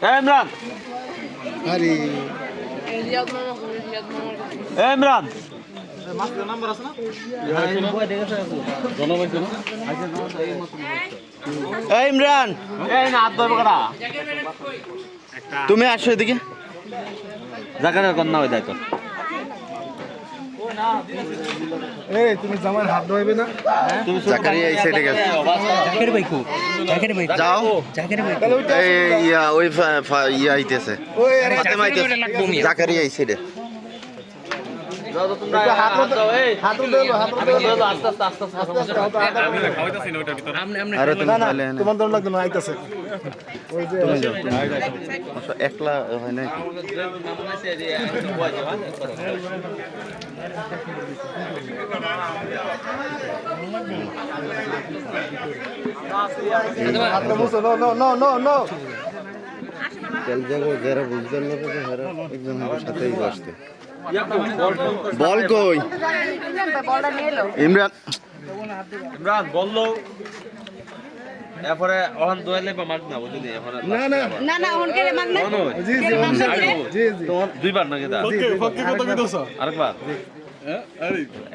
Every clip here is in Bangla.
ইমরান আরে ইমরান নাম্বার আছে না ইমরান এই না হাত ধরবো কারা তুমি আসো এদিকে জাকারের কন্যা হয়ে যায় তো এই তুমি জামার হাত ধোয়াইবে না তুমি জাকারিয়া এই সাইডে গেছে জাকের ভাই খুব জাকের ভাই যাও জাকের ভাই এই ওই ইয়া আইতেছে ফাতেমা আইতেছে জাকারিয়া এই সাইডে আরে তুমি তাহলে তোমার দর লাগবে না আইতাছে ওই যে তুমি যাও একলা হয় না হাতটা মুছো no no no no no তেল জায়গা যারা বুঝতে লোকে যারা একদম আমার সাথেই বসতে বল কই ইমরান ইমরান বললো এরপরে ওখান দোয়ালে বা মাগ না বুঝলি এরপরে না না না না ওনকে মাগ না জি জি জি জি তোমার দুইবার নাকি দা ফক্কি কত কি দোছ আরেকবার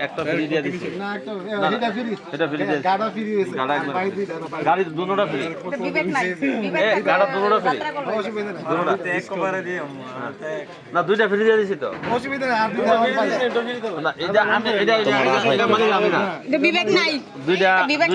একটা ফ্রি দিয়ে দিছি না একটা এটা ফ্রি এটা ফ্রি দিয়ে গাড়া ফ্রি হইছে গাড়া একবার বাই দুইটা গাড়ি দুটোটা ফ্রি বিবেক নাই বিবেক এ গাড়া দুটোটা ফ্রি অসুবিধা নাই দুটোটা একবারে দিয়ে না দুইটা ফ্রি দিয়ে দিছি তো অসুবিধা নাই আর দুইটা আমার পাই না এটা আমি এটা মানে আমি না বিবেক নাই দুইটা বিবেক